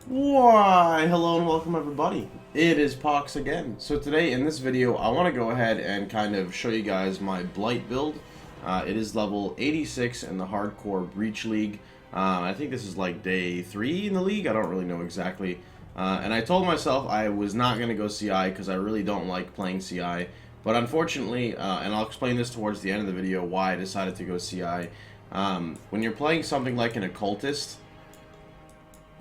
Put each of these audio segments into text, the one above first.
Why, hello and welcome everybody. It is Pohx again. So today in this video, I want to go ahead and kind of show you guys my Blight build. It is level 86 in the Hardcore Breach League. I think this is like day 3 in the league. I don't really know exactly. And I told myself I was not going to go CI because I really don't like playing CI. But unfortunately, and I'll explain this towards the end of the video why I decided to go CI. When you're playing something like an occultist,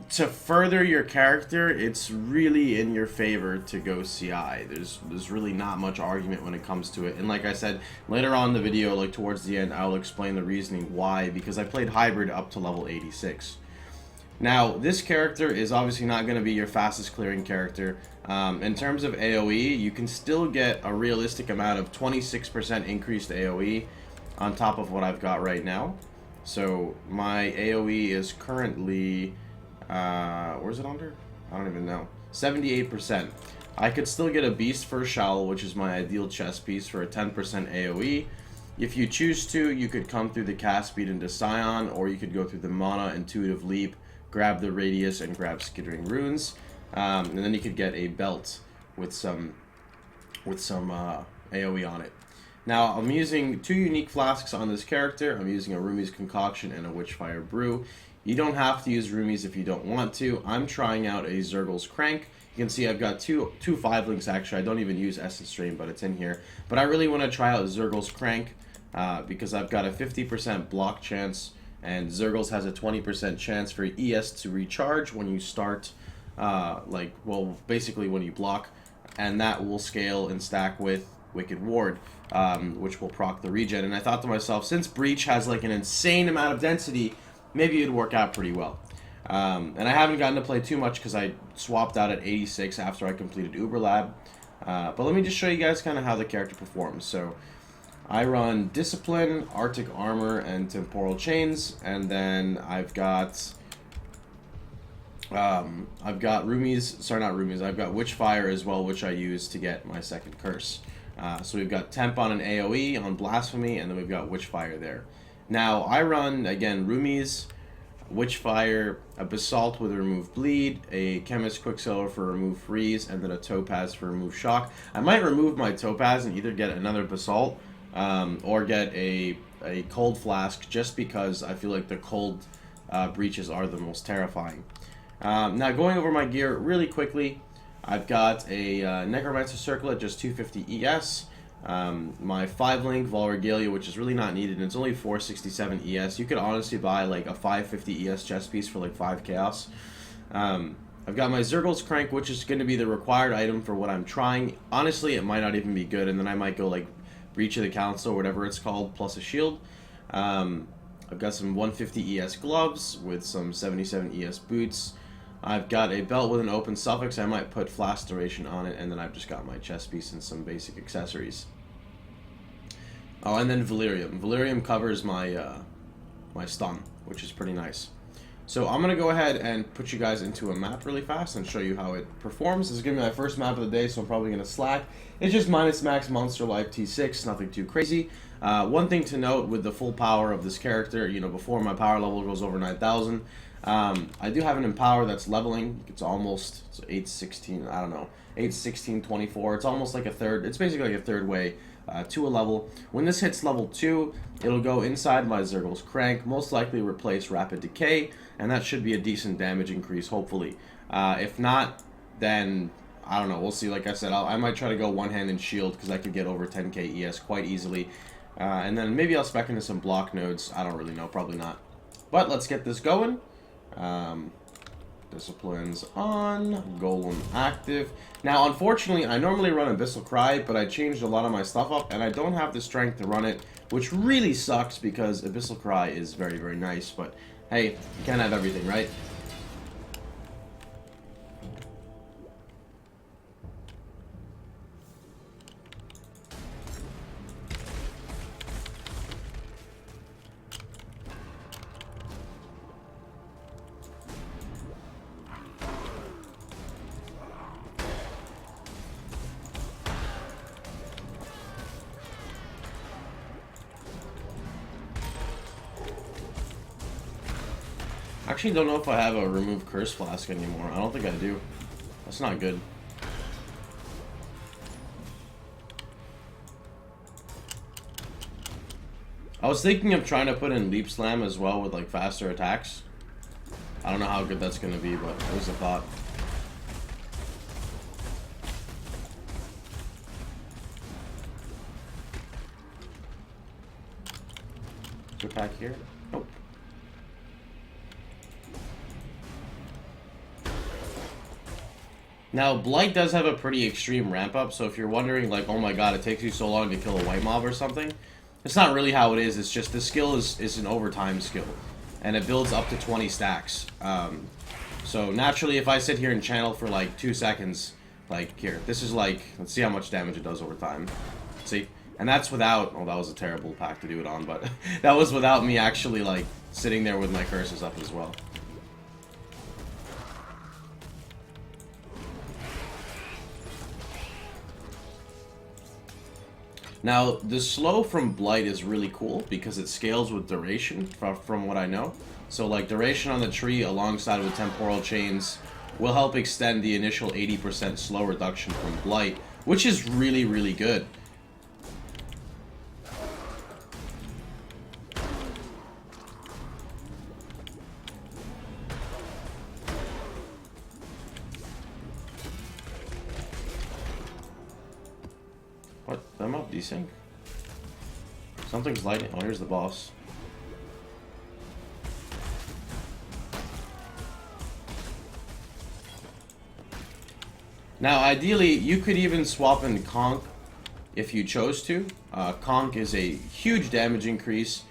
to further your character, it's really in your favor to go CI. There's really not much argument when it comes to it. And like I said, later on in the video, like towards the end, I'll explain the reasoning why, because I played Hybrid up to level 86. Now, this character is obviously not going to be your fastest clearing character. In terms of AoE, you can still get a realistic amount of 26% increased AoE on top of what I've got right now. So my AoE is currently... where's it under? I don't even know. 78%. I could still get a Beast First Shell, which is my ideal chest piece, for a 10% AoE. If you choose to, you could come through the cast speed into Scion, or you could go through the Mana Intuitive Leap, grab the Radius, and grab Skittering Runes. And then you could get a belt with some AoE on it. Now, I'm using 2 unique flasks on this character. I'm using a Rumi's Concoction and a Witchfire Brew. You don't have to use Rumi's if you don't want to. I'm trying out a Zergl's Crank. You can see I've got two 5-links actually. I don't even use Essence Stream, but it's in here. But I really want to try out Zergl's Crank because I've got a 50% block chance, and Zergl's has a 20% chance for ES to recharge when you start, basically when you block, and that will scale and stack with Wicked Ward, which will proc the regen. And I thought to myself, since Breach has like an insane amount of density, maybe it'd work out pretty well. And I haven't gotten to play too much because I swapped out at 86 after I completed Uber Lab. But let me just show you guys kind of how the character performs. So I run Discipline, Arctic Armor, and Temporal Chains, and then I've got Rumi's, sorry, not Rumi's, I've got Witchfire as well, which I use to get my second curse. So we've got Temp on an AoE on Blasphemy, and then we've got Witchfire there. Now, I run, again, Rumi's, Witchfire, a Basalt with a Remove Bleed, a Chemist Quicksilver for Remove Freeze, and then a Topaz for Remove Shock. I might remove my Topaz and either get another Basalt or get a Cold Flask, just because I feel like the cold breaches are the most terrifying. Now, going over my gear really quickly, I've got a Necromancer Circle at just 250 ES. My 5-link Vol Regalia, which is really not needed, and it's only 467 ES. You could honestly buy like a 550 ES chest piece for like 5 chaos. I've got my Zergl's Crank, which is going to be the required item for what I'm trying. Honestly, it might not even be good, and then I might go like Breach of the Council or whatever it's called, plus a shield. I've got some 150 ES gloves with some 77 ES boots. I've got a belt with an open suffix. I might put Flask Duration on it, and then I've just got my chest piece and some basic accessories. Oh, and then Valerium. Valerium covers my my stun, which is pretty nice. So I'm going to go ahead and put you guys into a map really fast and show you how it performs. This is going to be my first map of the day, so I'm probably going to slack. It's just minus max monster life T6, nothing too crazy. One thing to note with the full power of this character, you know, before my power level goes over 9,000, I do have an Empower that's leveling. It's almost 816, I don't know, 81624. It's almost like a third, it's basically like a third way to a level. When this hits level 2, it'll go inside my Zergl's Crank, most likely replace Rapid Decay, and that should be a decent damage increase, hopefully. If not, then I don't know, we'll see. Like I said, I might try to go one-handed shield because I could get over 10k ES quite easily. And then maybe I'll spec into some block nodes. I don't really know, probably not. But let's get this going. Disciplines on, Golem active. Now, unfortunately, I normally run Abyssal Cry, but I changed a lot of my stuff up, and I don't have the strength to run it, which really sucks because Abyssal Cry is very, very nice. But hey, you can't have everything, right? actually don't know if I have a remove curse flask anymore. I don't think I do. That's not good. I was thinking of trying to put in Leap Slam as well with like faster attacks. I don't know how good that's gonna be, but it was a thought. Attack here? Nope. Now, Blight does have a pretty extreme ramp up, so if you're wondering, like, oh my god, it takes you so long to kill a white mob or something, it's not really how it is. It's just the skill is an overtime skill, and it builds up to 20 stacks. So naturally, if I sit here and channel for like 2 seconds, like here, this is like, let's see how much damage it does over time. See? And that's without, oh, that was a terrible pack to do it on, but that was without me actually, like, sitting there with my curses up as well. Now, the slow from Blight is really cool because it scales with duration, from what I know. So, like, duration on the tree alongside with temporal chains will help extend the initial 80% slow reduction from Blight, which is really, really good. What? I'm up desync? Something's lighting. Oh, here's the boss. Now, ideally, you could even swap in Conk if you chose to. Conk is a huge damage increase,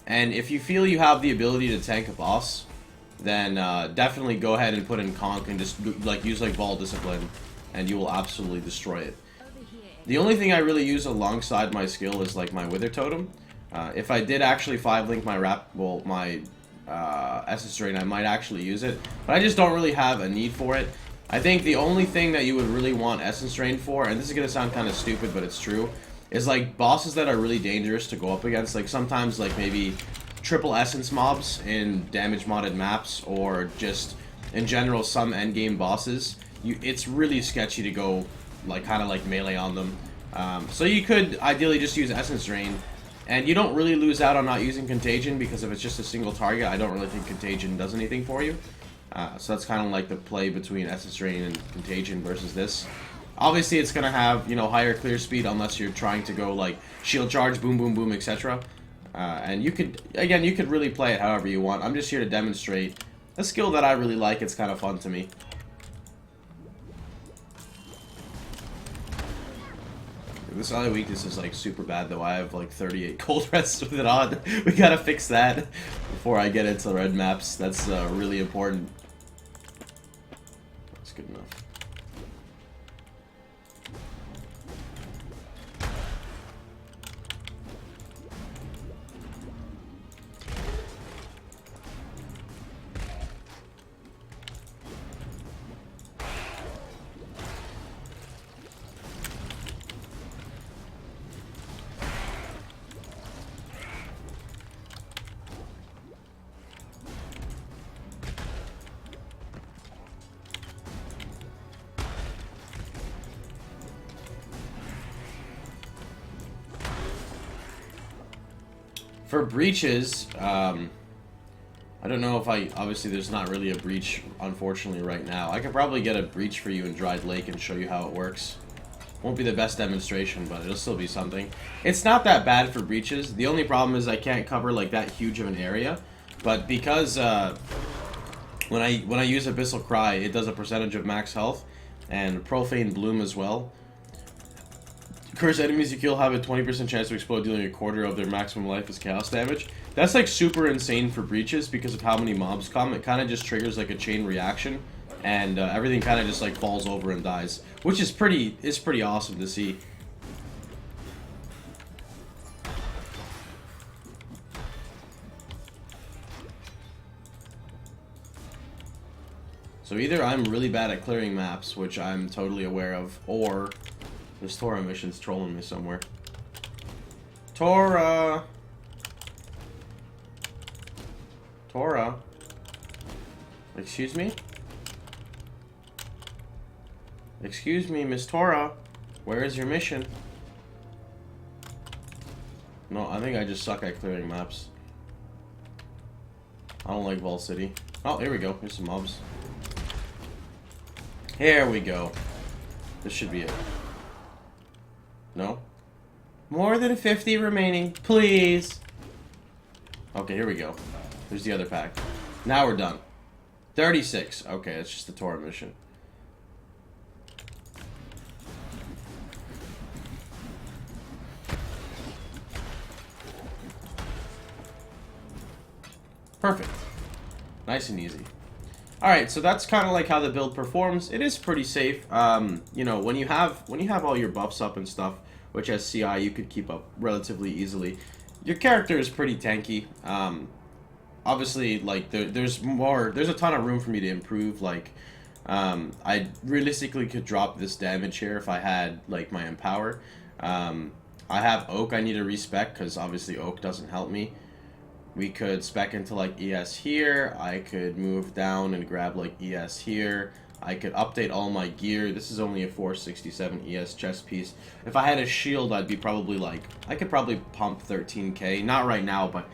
and if you feel you have the ability to tank a boss, then definitely go ahead and put in Conk and just like use like Ball Discipline, and you will absolutely destroy it. The only thing I really use alongside my skill is like my Wither Totem. If I did actually 5-link my Essence Drain, I might actually use it, but I just don't really have a need for it. I think the only thing that you would really want Essence Drain for, and this is going to sound kind of stupid, but it's true, is like bosses that are really dangerous to go up against. Like sometimes like maybe triple Essence mobs in damage modded maps, or just in general some endgame bosses. It's really sketchy to go like kind of like melee on them. So you could ideally just use Essence Drain, and you don't really lose out on not using Contagion, because if it's just a single target, I don't really think Contagion does anything for you. So that's kind of like the play between Essence Drain and Contagion versus this. Obviously, it's going to have, you know, higher clear speed unless you're trying to go like shield charge, boom, boom, boom, etc. And you could, again, you could really play it however you want. I'm just here to demonstrate a skill that I really like. It's kind of fun to me. This other weakness is like super bad though. I have like 38 cold rests with it on. We gotta fix that before I get into red maps. That's really important. That's good enough. For breaches, I don't know if obviously there's not really a breach, unfortunately, right now. I could probably get a breach for you in Dried Lake and show you how it works. Won't be the best demonstration, but it'll still be something. It's not that bad for breaches. The only problem is I can't cover like that huge of an area, but because when I use Abyssal Cry, it does a percentage of max health, and Profane Bloom as well. Cursed enemies you kill have a 20% chance to explode, dealing a quarter of their maximum life as chaos damage. That's like super insane for breaches because of how many mobs come. It kind of just triggers like a chain reaction, and everything kind of just like falls over and dies, which is pretty awesome to see. So either I'm really bad at clearing maps, which I'm totally aware of, or this Tora mission's trolling me somewhere. Tora! Tora! Excuse me? Excuse me, Miss Tora. Where is your mission? No, I think I just suck at clearing maps. I don't like Vault City. Oh, here we go. Here's some mobs. Here we go. This should be it. No? More than 50 remaining, please. Okay, here we go. Here's the other pack. Now we're done. 36. Okay, it's just the Tora mission. Perfect. Nice and easy. Alright, so that's kind of like how the build performs. It is pretty safe. You know, when you have all your buffs up and stuff, which as CI you could keep up relatively easily, your character is pretty tanky. Obviously, like, there's a ton of room for me to improve. Like, I realistically could drop this damage here if I had, like, my Empower. I have Oak I need to respec, because obviously Oak doesn't help me. We could spec into, like, ES here. I could move down and grab, like, ES here. I could update all my gear. This is only a 467 ES chest piece. If I had a shield, I'd be probably, like, I could probably pump 13k. Not right now, but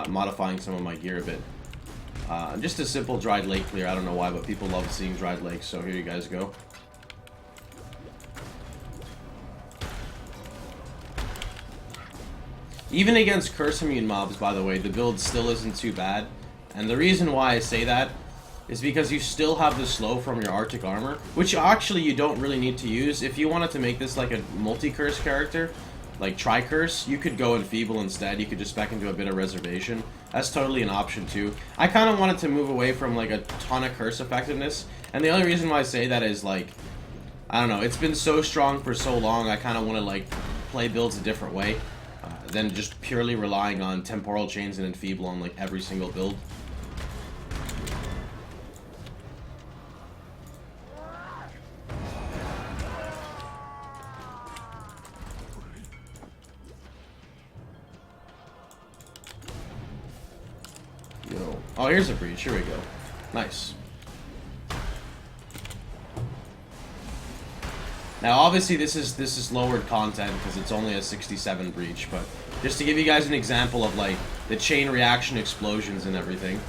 modifying some of my gear a bit. Just a simple dried lake clear. I don't know why, but people love seeing dried lakes, so here you guys go. Even against curse immune mobs, by the way, the build still isn't too bad. And the reason why I say that is because you still have the slow from your Arctic armor, which actually you don't really need to use. If you wanted to make this like a multi-curse character, like tri-curse, you could go Enfeeble instead. You could just spec into a bit of reservation. That's totally an option too. I kind of wanted to move away from like a ton of curse effectiveness. And the only reason why I say that is like, I don't know, it's been so strong for so long, I kind of want to like play builds a different way. Than just purely relying on temporal chains and Enfeeble on like every single build. Yo. Oh, here's a breach. Here we go. Nice. Now, obviously, this is lowered content because it's only a 67 breach, but just to give you guys an example of like the chain reaction explosions and everything.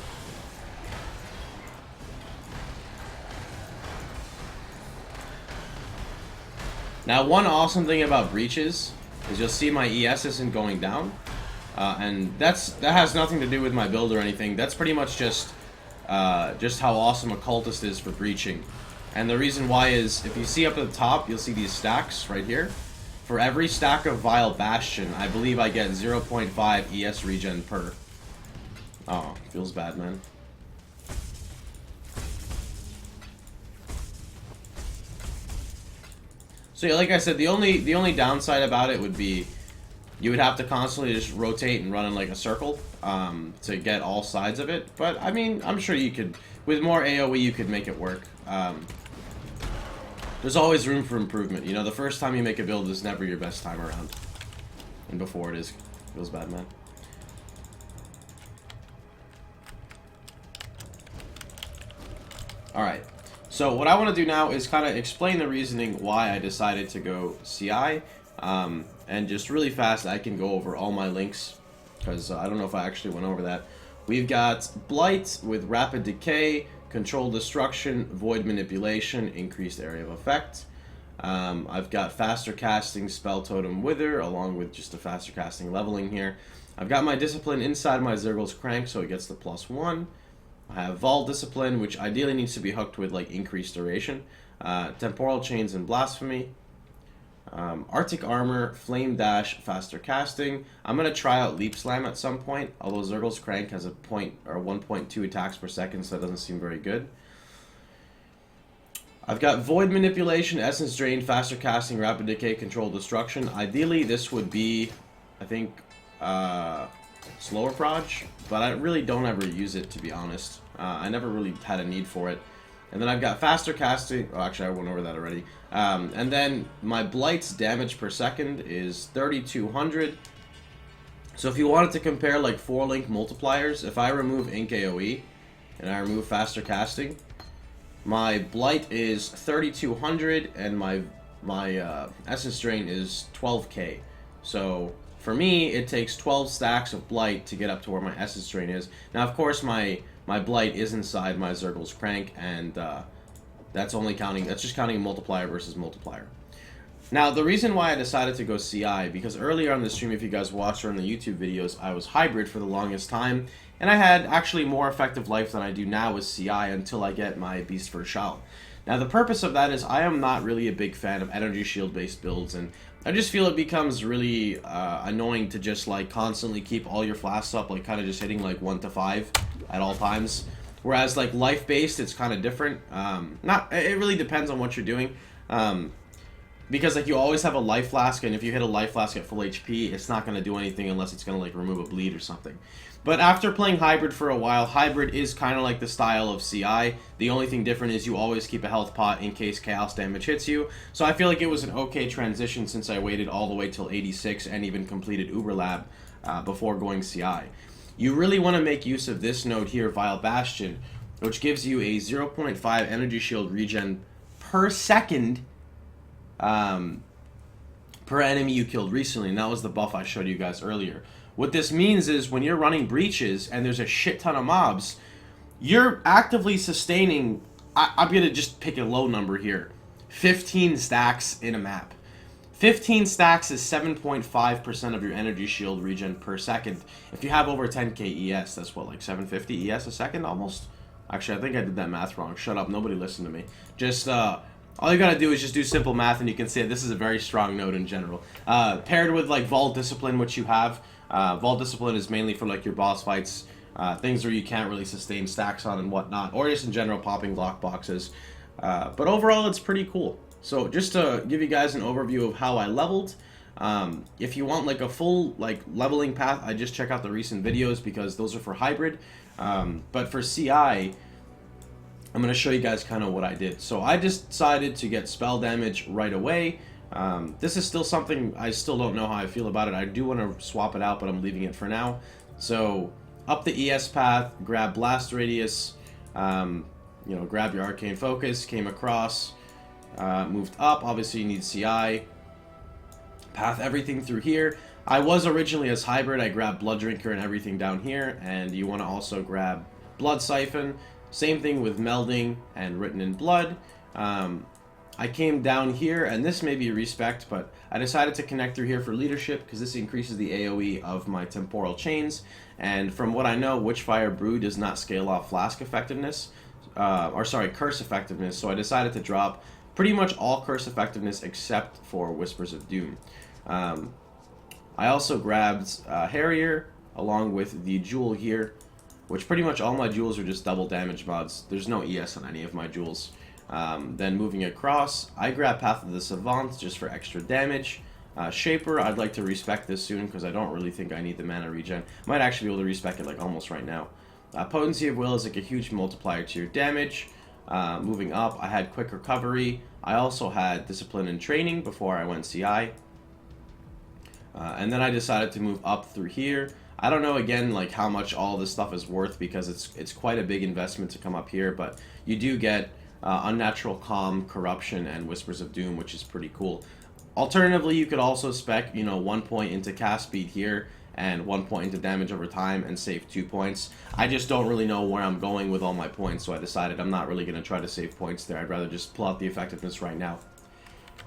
Now, one awesome thing about breaches is you'll see my ES isn't going down, and that has nothing to do with my build or anything. That's pretty much just how awesome a cultist is for breaching. And the reason why is, if you see up at the top, you'll see these stacks right here. For every stack of Vile Bastion, I believe I get 0.5 ES regen per. Oh, feels bad, man. So yeah, like I said, the only downside about it would be you would have to constantly just rotate and run in like a circle to get all sides of it. But I mean, I'm sure you could, with more AoE, you could make it work. There's always room for improvement. You know, the first time you make a build is never your best time around. And before it is. Feels bad, man. Alright. So what I want to do now is kind of explain the reasoning why I decided to go CI. And just really fast, I can go over all my links. Because I don't know if I actually went over that. We've got Blight with Rapid Decay, Controlled Destruction, Void Manipulation, Increased Area of Effect. I've got Faster Casting, Spell Totem Wither, along with just a Faster Casting leveling here. I've got my Discipline inside my Zergle's Crank, so it gets the +1. I have Vault Discipline, which ideally needs to be hooked with like increased duration. Temporal Chains and Blasphemy. Arctic Armor, Flame Dash, Faster Casting. I'm going to try out Leap Slam at some point, although Zergle's Crank has a 1.2 attacks per second, so that doesn't seem very good. I've got Void Manipulation, Essence Drain, Faster Casting, Rapid Decay, Controlled Destruction. Ideally, this would be, I think, slower proj, but I really don't ever use it, to be honest. I never really had a need for it. And then I've got Faster Casting. Oh, actually, I went over that already. And then my Blight's damage per second is 3,200. So if you wanted to compare like 4-link multipliers, if I remove Ink AoE and I remove faster casting. My Blight is 3200, and my Essence Drain is 12k. So for me, it takes 12 stacks of Blight to get up to where my Essence Drain is. Now, of course, my Blight is inside my Zergl's Crank, and that's just counting multiplier versus multiplier. Now, the reason why I decided to go CI, because earlier on the stream, if you guys watched or in the YouTube videos, I was hybrid for the longest time, and I had actually more effective life than I do now with CI until I get my Beast for Shao. Now, the purpose of that is I am not really a big fan of energy shield based builds, and I just feel it becomes really annoying to just like constantly keep all your flasks up, like kind of just hitting like 1 to 5 at all times. Whereas like life based, it's kind of different. It really depends on what you're doing. Because like you always have a life flask, and if you hit a life flask at full HP, it's not going to do anything unless it's going to like remove a bleed or something. But after playing hybrid for a while, hybrid is kind of like the style of CI. The only thing different is you always keep a health pot in case chaos damage hits you. So I feel like it was an okay transition since I waited all the way till 86 and even completed Uber Lab before going CI. You really want to make use of this node here, Vile Bastion, which gives you a 0.5 energy shield regen per second per enemy you killed recently, and that was the buff I showed you guys earlier. What this means is when you're running breaches and there's a shit ton of mobs, you're actively sustaining, I'm going to just pick a low number here, 15 stacks in a map. 15 stacks is 7.5% of your energy shield regen per second. If you have over 10k ES, that's what, like 750 ES a second almost? Actually, I think I did that math wrong. Shut up, nobody listened to me. Just, all you gotta do is just do simple math, and you can see that this is a very strong node in general. Paired with like Vault Discipline, which you have. Vault Discipline is mainly for like your boss fights, things where you can't really sustain stacks on and whatnot, or just in general popping Glock boxes. But overall, it's pretty cool. So just to give you guys an overview of how I leveled, if you want like a full like leveling path, I just check out the recent videos because those are for hybrid. But for CI, I'm going to show you guys kind of what I did. So I just decided to get spell damage right away. This is still something I still don't know how I feel about it. I do want to swap it out, but I'm leaving it for now. So up the ES path, grab Blast Radius, grab your Arcane Focus, came across, moved up. Obviously you need CI. Path everything through here. I was originally as hybrid. I grabbed Blood Drinker and everything down here, and you want to also grab Blood Siphon. Same thing with Melding and Written in Blood. I came down here, and this may be respect, but I decided to connect through here for leadership because this increases the AoE of my temporal chains. And from what I know, Witchfire Brew does not scale off flask effectiveness, curse effectiveness. So I decided to drop pretty much all curse effectiveness except for Whispers of Doom. I also grabbed Harrier along with the Jewel here, which pretty much all my jewels are just double damage mods. There's no ES on any of my jewels. Then moving across, I grab Path of the Savant just for extra damage. Shaper, I'd like to respec this soon because I don't really think I need the mana regen. Might actually be able to respec it like almost right now. Potency of Will is like a huge multiplier to your damage. Moving up, I had Quick Recovery. I also had Discipline and Training before I went CI. And then I decided to move up through here. I don't know, again, like how much all this stuff is worth because it's quite a big investment to come up here, but you do get Unnatural Calm, Corruption, and Whispers of Doom, which is pretty cool. Alternatively, you could also spec, 1 point into cast speed here and 1 point into damage over time and save 2 points. I just don't really know where I'm going with all my points, so I decided I'm not really going to try to save points there. I'd rather just pull out the effectiveness right now.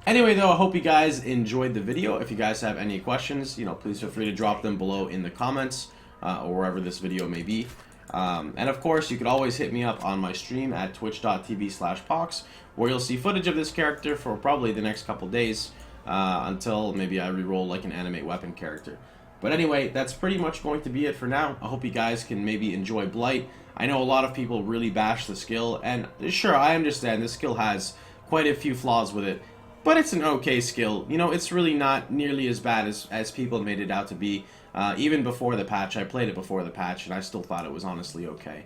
Anyway, though, I hope you guys enjoyed the video. If you guys have any questions, please feel free to drop them below in the comments or wherever this video may be. And of course, you could always hit me up on my stream at twitch.tv/Pohx, where you'll see footage of this character for probably the next couple days until maybe I reroll like an animate weapon character. But anyway, that's pretty much going to be it for now. I hope you guys can maybe enjoy Blight. I know a lot of people really bash the skill, and sure, I understand this skill has quite a few flaws with it. But it's an okay skill. It's really not nearly as bad as people made it out to be. Even before the patch, I played it before the patch, and I still thought it was honestly okay.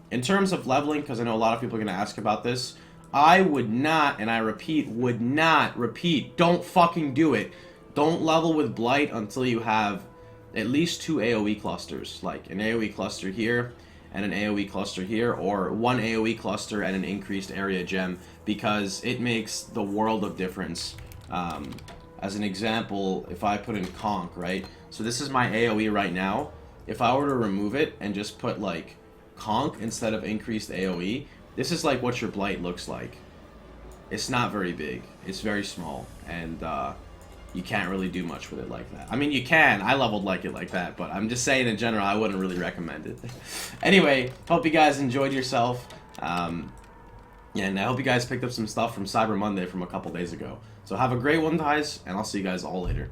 In terms of leveling, because I know a lot of people are going to ask about this, I would not, and I repeat, don't fucking do it. Don't level with Blight until you have at least 2 AoE clusters, like an AoE cluster here, and an AoE cluster here, or one AoE cluster and an increased area gem, because it makes the world of difference. As an example, if I put in Conk, right? So this is my AoE right now. If I were to remove it and just put like Conk instead of increased AoE, this is like what your Blight looks like. It's not very big. It's very small, and you can't really do much with it like that. I mean, you can. I leveled like it like that, but I'm just saying in general, I wouldn't really recommend it. Anyway, hope you guys enjoyed yourself. Yeah, and I hope you guys picked up some stuff from Cyber Monday from a couple days ago. So have a great one, guys, and I'll see you guys all later.